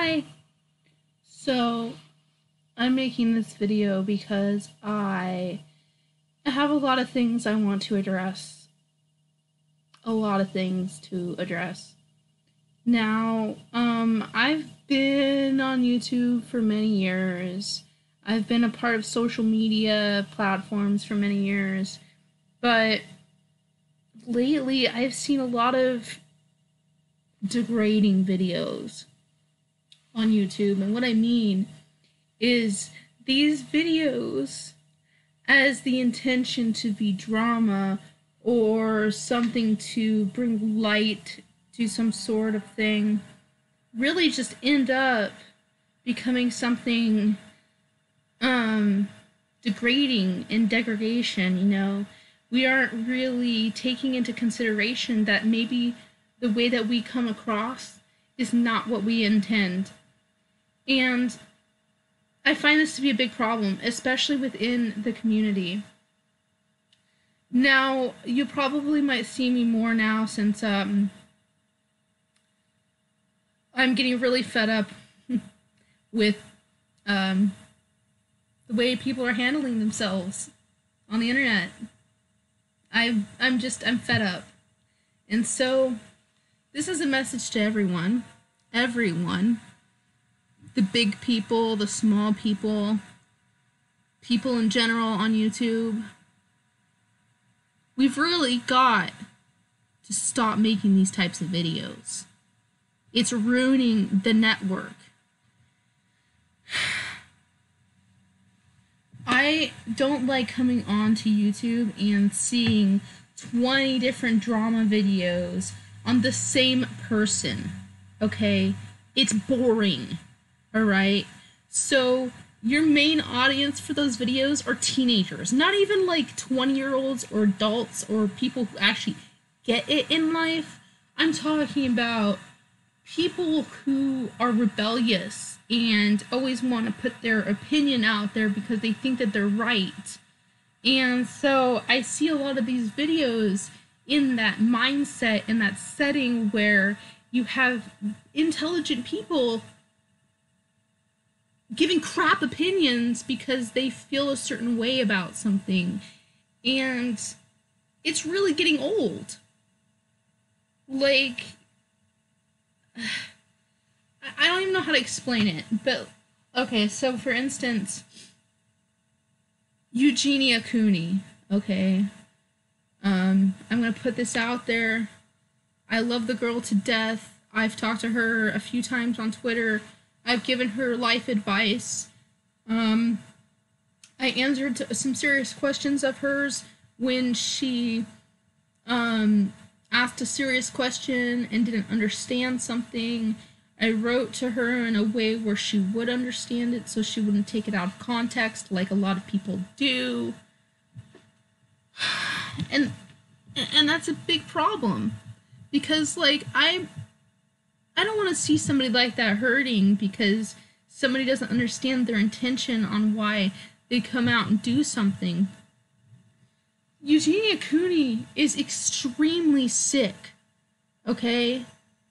Hi! So, I'm making this video because I have a lot of things I want to address. A lot of things to address. Now, I've been on YouTube for many years. I've been a part of social media platforms for many years. But lately, I've seen a lot of degrading videos on YouTube. And what I mean is these videos as the intention to be drama or something to bring light to some sort of thing really just end up becoming something degrading and degradation, you know. We aren't really taking into consideration that maybe the way that we come across is not what we intend. And I find this to be a big problem, especially within the community. Now, you probably might see me more now since I'm getting really fed up with the way people are handling themselves on the internet. I'm fed up. And so this is a message to everyone. Everyone. The big people, the small people, people in general on YouTube. We've really got to stop making these types of videos. It's ruining the network. I don't like coming on to YouTube and seeing 20 different drama videos on the same person, okay? It's boring, alright? So, your main audience for those videos are teenagers, not even like 20-year-olds or adults or people who actually get it in life. I'm talking about people who are rebellious and always want to put their opinion out there because they think that they're right. And so I see a lot of these videos in that mindset, in that setting where you have intelligent people giving crap opinions because they feel a certain way about something. And it's really getting old. Like, I don't even know how to explain it, but okay, so for instance, Eugenia Cooney, okay, I'm gonna put this out there. I love the girl to death. I've talked to her a few times on Twitter. I've given her life advice. I answered some serious questions of hers when she asked a serious question and didn't understand something. I wrote to her in a way where she would understand it so she wouldn't take it out of context like a lot of people do. And that's a big problem. Because, like, I don't want to see somebody like that hurting because somebody doesn't understand their intention on why they come out and do something. Eugenia Cooney is extremely sick, okay?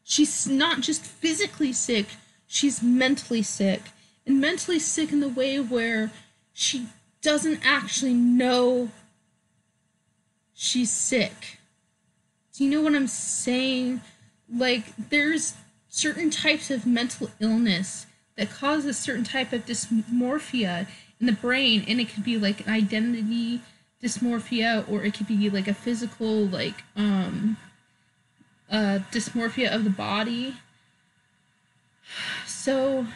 She's not just physically sick, she's mentally sick. And mentally sick in the way where she doesn't actually know she's sick. Do you know what I'm saying? Like, there's certain types of mental illness that causes certain type of dysmorphia in the brain, and it could be like an identity dysmorphia, or it could be like a physical, like, dysmorphia of the body. So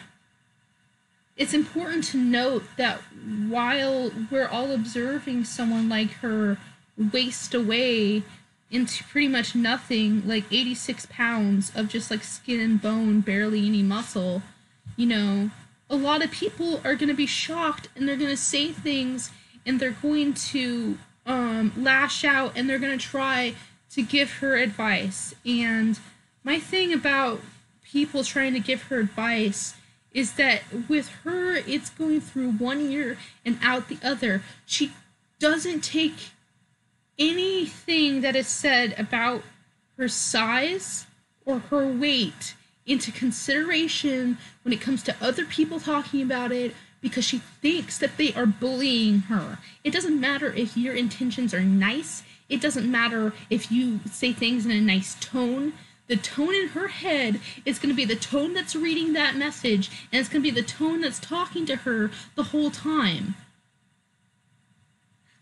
it's important to note that while we're all observing someone like her waste away into pretty much nothing, like 86 pounds of just like skin and bone, barely any muscle, you know, a lot of people are going to be shocked and they're going to say things and they're going to lash out and they're going to try to give her advice. And my thing about people trying to give her advice is that with her, it's going through one ear and out the other. She doesn't take anything that is said about her size or her weight into consideration when it comes to other people talking about it, because she thinks that they are bullying her. It doesn't matter if your intentions are nice. It doesn't matter if you say things in a nice tone. The tone in her head is going to be the tone that's reading that message, and it's going to be the tone that's talking to her the whole time.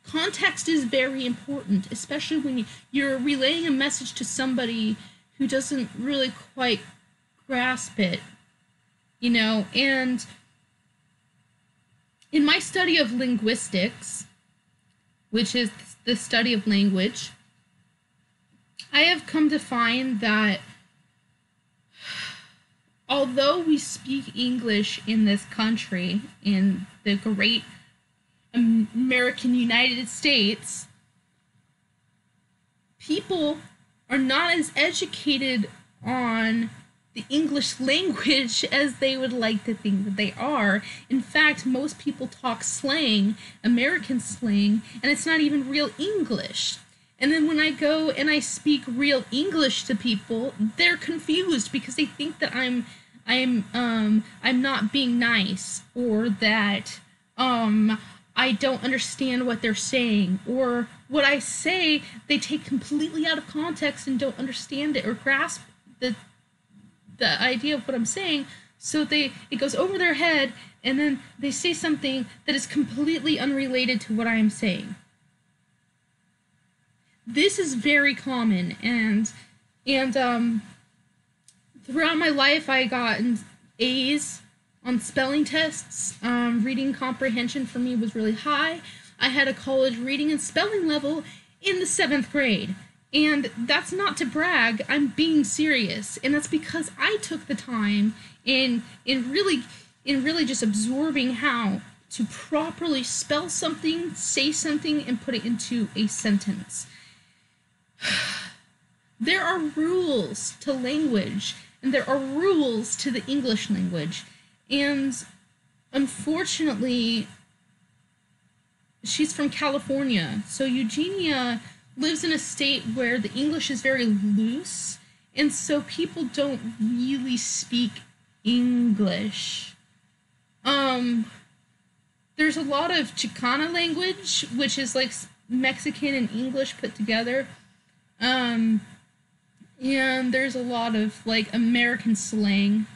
Context is very important, especially when you're relaying a message to somebody who doesn't really quite grasp it, and in my study of linguistics, which is the study of language, I have come to find that although we speak English in this country, in the great American United States, people are not as educated on the English language as they would like to think that they are. In fact, most people talk slang, American slang, and it's not even real English. And then when I go and I speak real English to people, they're confused because they think that I'm not being nice, or that I don't understand what they're saying, or what I say they take completely out of context and don't understand it or grasp the idea of what I'm saying. So it goes over their head, and then they say something that is completely unrelated to what I am saying. This is very common, and throughout my life I got A's on spelling tests. Reading comprehension for me was really high. I had a college reading and spelling level in the 7th grade. And that's not to brag, I'm being serious. And that's because I took the time in really just absorbing how to properly spell something, say something, and put it into a sentence. There are rules to language, and there are rules to the English language. And unfortunately, she's from California, so Eugenia lives in a state where the English is very loose, and so people don't really speak English. There's a lot of Chicana language, which is like Mexican and English put together. And there's a lot of like American slang.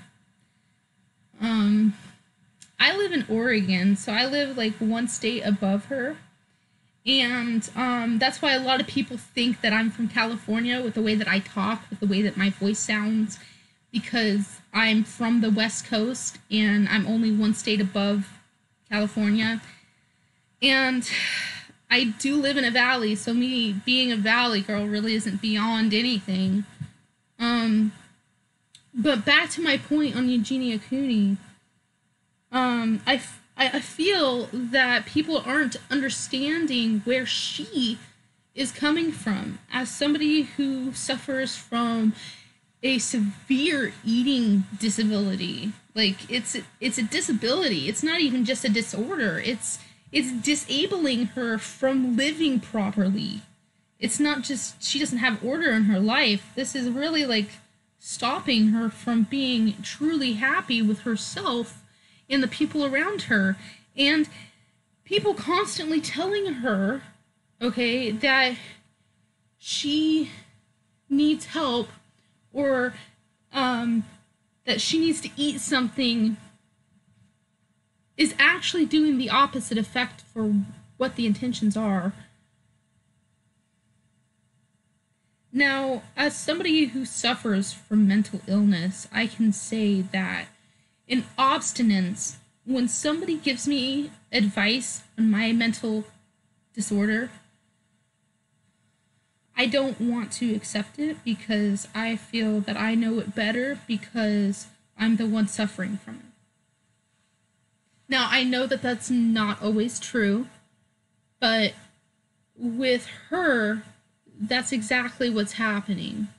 I live in Oregon, so I live like one state above her. And that's why a lot of people think that I'm from California with the way that I talk, with the way that my voice sounds, because I'm from the West Coast and I'm only one state above California. And I do live in a valley, so me being a valley girl really isn't beyond anything. But back to my point on Eugenia Cooney, I feel that people aren't understanding where she is coming from. As somebody who suffers from a severe eating disability, like it's a disability. It's not even just a disorder. It's disabling her from living properly. It's not just she doesn't have order in her life. This is really like stopping her from being truly happy with herself and the people around her, and people constantly telling her, okay, that she needs help, or that she needs to eat something, is actually doing the opposite effect for what the intentions are. Now, as somebody who suffers from mental illness, I can say that in obstinance, when somebody gives me advice on my mental disorder, I don't want to accept it because I feel that I know it better because I'm the one suffering from it. Now, I know that that's not always true, but with her, that's exactly what's happening.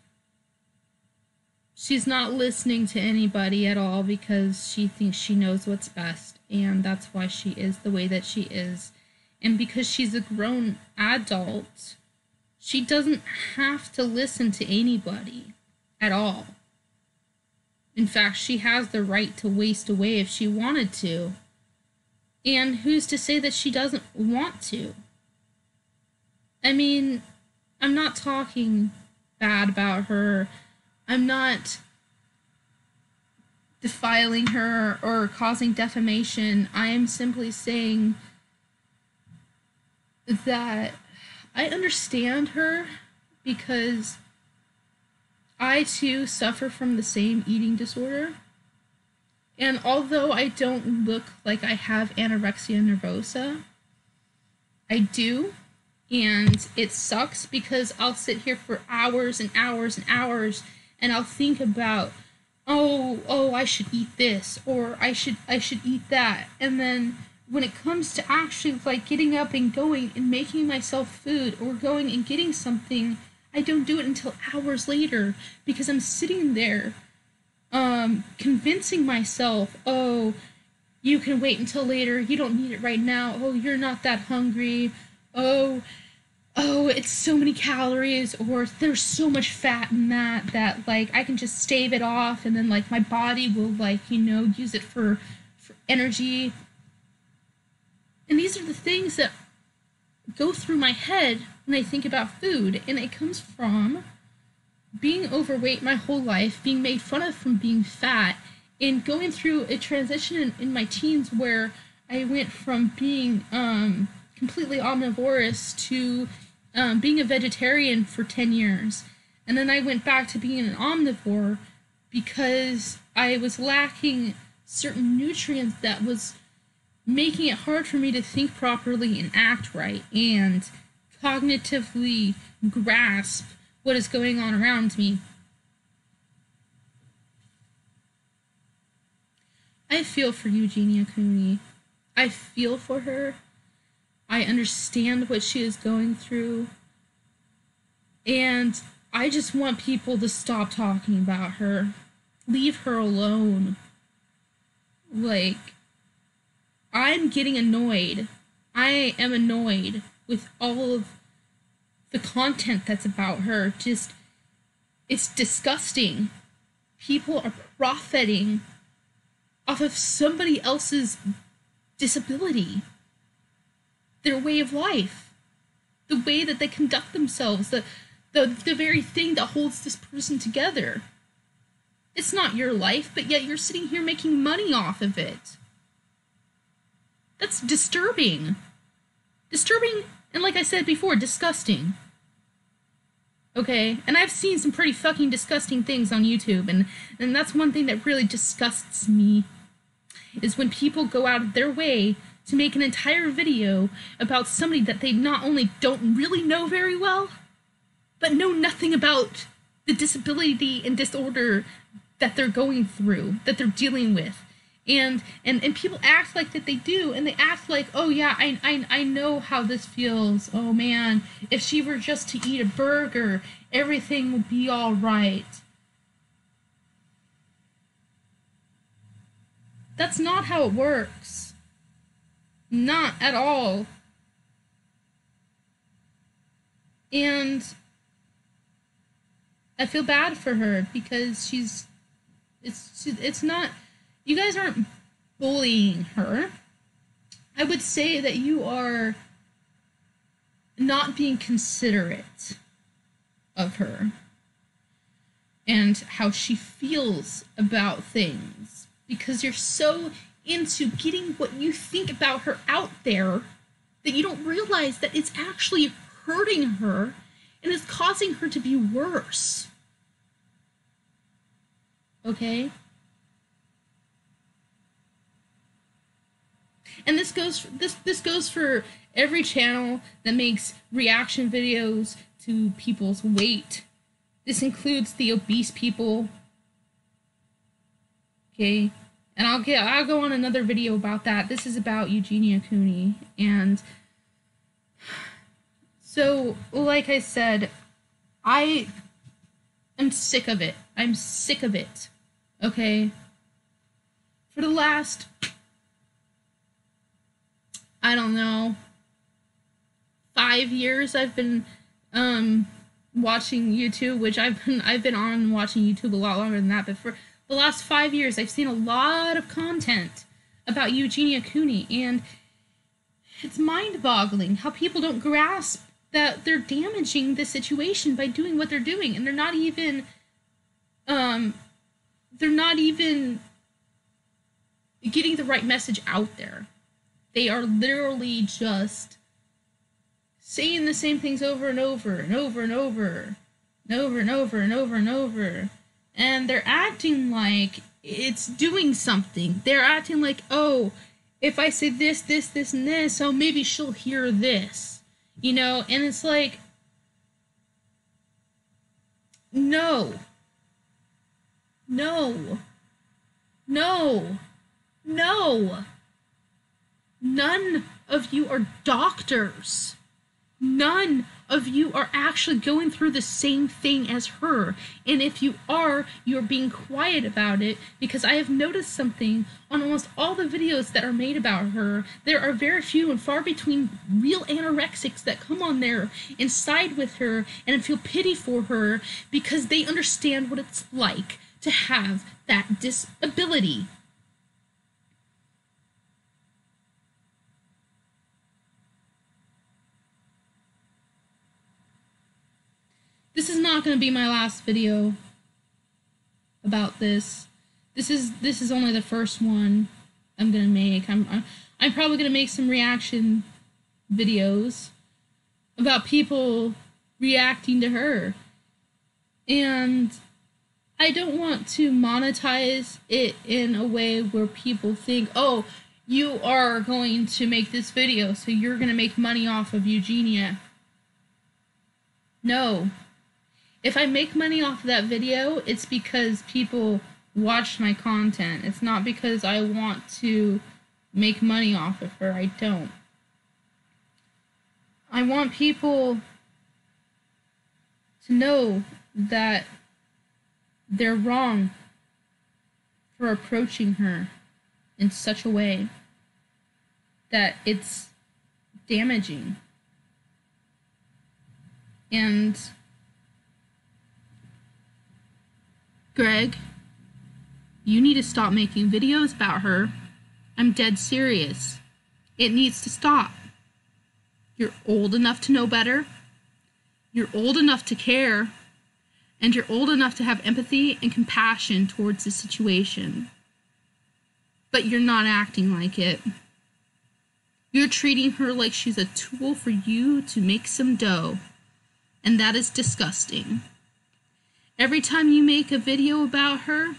She's not listening to anybody at all because she thinks she knows what's best, and that's why she is the way that she is. And because she's a grown adult, she doesn't have to listen to anybody at all. In fact, she has the right to waste away if she wanted to. And who's to say that she doesn't want to? I mean, I'm not talking bad about her. I'm not defiling her or causing defamation. I am simply saying that I understand her because I too suffer from the same eating disorder. And although I don't look like I have anorexia nervosa, I do. And it sucks because I'll sit here for hours and hours and hours and I'll think about, oh, I should eat this or I should eat that. And then when it comes to actually like getting up and going and making myself food or going and getting something, I don't do it until hours later because I'm sitting there convincing myself, oh, you can wait until later, you don't need it right now, oh, you're not that hungry, oh, it's so many calories, or there's so much fat in that like I can just stave it off and then like my body will like, use it for energy. And these are the things that go through my head when I think about food, and it comes from being overweight my whole life, being made fun of from being fat, and going through a transition in my teens where I went from being completely omnivorous to being a vegetarian for 10 years. And then I went back to being an omnivore because I was lacking certain nutrients that was making it hard for me to think properly and act right and cognitively grasp what is going on around me. I feel for Eugenia Cooney. I feel for her. I understand what she is going through. And I just want people to stop talking about her. Leave her alone. Like, I'm getting annoyed. I am annoyed with all of the content that's about her. Just, it's disgusting. People are profiting off of somebody else's disability, their way of life, the way that they conduct themselves, the very thing that holds this person together. It's not your life, but yet you're sitting here making money off of it. That's disturbing. Disturbing, and like I said before, disgusting. Okay? And I've seen some pretty fucking disgusting things on YouTube, and that's one thing that really disgusts me, is when people go out of their way to make an entire video about somebody that they not only don't really know very well, but know nothing about the disability and disorder that they're going through, that they're dealing with. And people act like that they do, and they act like, oh yeah, I know how this feels. Oh man, if she were just to eat a burger, everything would be all right. That's not how it works. Not at all. And I feel bad for her because it's not, you guys aren't bullying her. I would say that you are not being considerate of her and how she feels about things, because you're so into getting what you think about her out there that you don't realize that it's actually hurting her and is causing her to be worse. Okay? And this goes for every channel that makes reaction videos to people's weight. This includes the obese people. Okay? And I'll go on another video about that. This is about Eugenia Cooney. And so, like I said, I am sick of it. I'm sick of it. Okay? For the last, I don't know, 5 years I've been watching YouTube, which I've been on watching YouTube a lot longer than that, but for The last 5 years, I've seen a lot of content about Eugenia Cooney, and it's mind-boggling how people don't grasp that they're damaging the situation by doing what they're doing, and they're not even getting the right message out there. They are literally just saying the same things over and over and over and over and over and over and over and over. And they're acting like it's doing something. They're acting like, oh, if I say this, this, this, and this, oh, maybe she'll hear this. You know? And it's like, no. No. No. No. None of you are doctors. None of you are actually going through the same thing as her. And if you are, you're being quiet about it, because I have noticed something on almost all the videos that are made about her. There are very few and far between real anorexics that come on there and side with her and feel pity for her because they understand what it's like to have that disability. This is not going to be my last video about this. This is only the first one I'm going to make. I'm probably going to make some reaction videos about people reacting to her. And I don't want to monetize it in a way where people think, oh, you are going to make this video, so you're going to make money off of Eugenia. No. If I make money off of that video, it's because people watch my content. It's not because I want to make money off of her. I don't. I want people to know that they're wrong for approaching her in such a way that it's damaging. And Greg, you need to stop making videos about her. I'm dead serious. It needs to stop. You're old enough to know better. You're old enough to care. And you're old enough to have empathy and compassion towards the situation. But you're not acting like it. You're treating her like she's a tool for you to make some dough. And that is disgusting. Every time you make a video about her,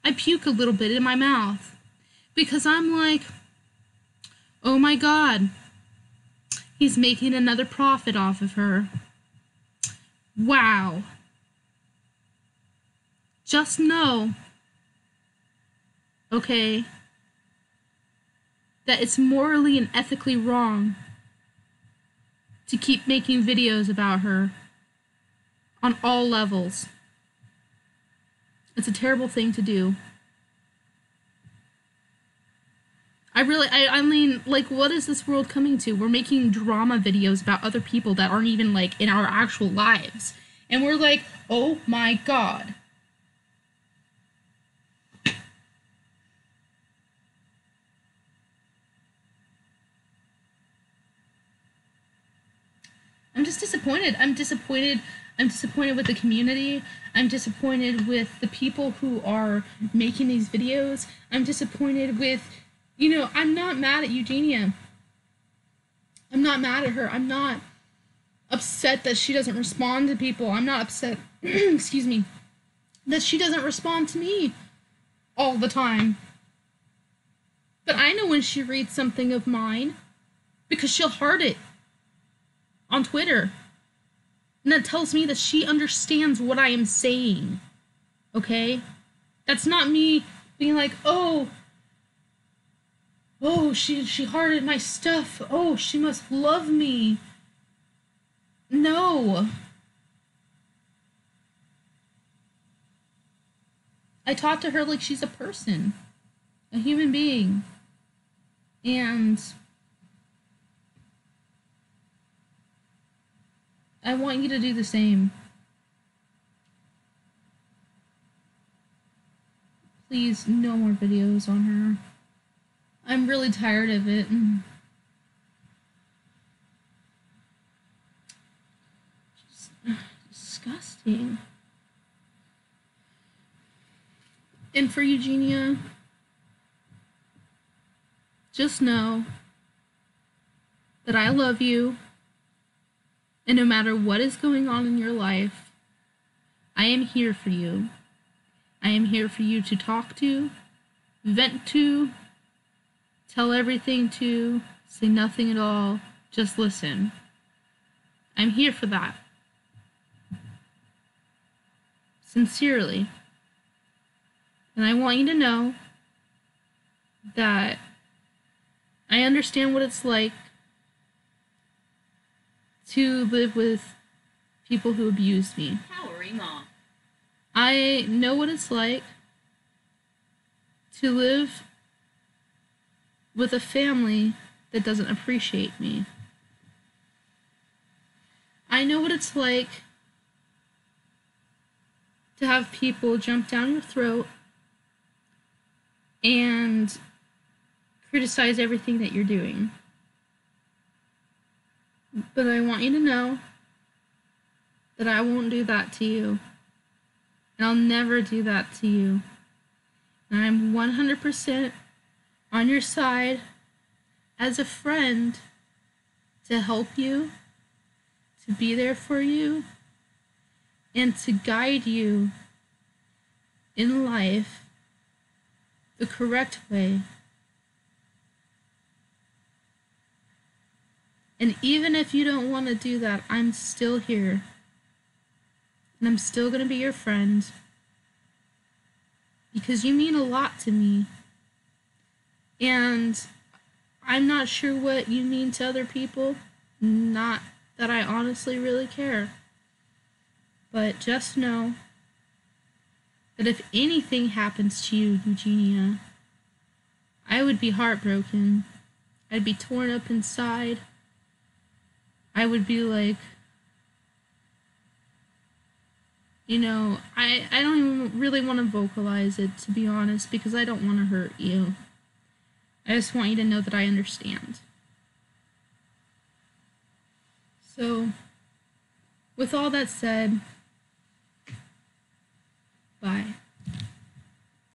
I puke a little bit in my mouth. Because I'm like, oh my God, he's making another profit off of her. Wow. Just know, okay, that it's morally and ethically wrong to keep making videos about her on all levels. It's a terrible thing to do. I mean, like, what is this world coming to? We're making drama videos about other people that aren't even, like, in our actual lives. And we're like, oh my God. I'm just disappointed. I'm disappointed with the community. I'm disappointed with the people who are making these videos. I'm disappointed with, you know, I'm not mad at Eugenia. I'm not mad at her. I'm not upset that she doesn't respond to people. I'm not upset, excuse me, that she doesn't respond to me all the time. But I know when she reads something of mine because she'll heart it on Twitter. And that tells me that she understands what I am saying. Okay? That's not me being like, oh, she hearted my stuff. Oh, she must love me. No. I talk to her like she's a person. A human being. And I want you to do the same. Please, no more videos on her. I'm really tired of it. Just disgusting. And for Eugenia, just know that I love you, and no matter what is going on in your life, I am here for you. I am here for you to talk to, vent to, tell everything to, say nothing at all, just listen. I'm here for that. Sincerely. And I want you to know that I understand what it's like to live with people who abuse me. Powering off. I know what it's like to live with a family that doesn't appreciate me. I know what it's like to have people jump down your throat and criticize everything that you're doing. But I want you to know that I won't do that to you. And I'll never do that to you. And I'm 100% on your side as a friend to help you, to be there for you, and to guide you in life the correct way. And even if you don't want to do that, I'm still here. And I'm still going to be your friend. Because you mean a lot to me. And I'm not sure what you mean to other people. Not that I honestly really care. But just know that if anything happens to you, Eugenia, I would be heartbroken. I'd be torn up inside. I would be like, you know, I don't even really want to vocalize it, to be honest, because I don't want to hurt you. I just want you to know that I understand. So, with all that said, bye.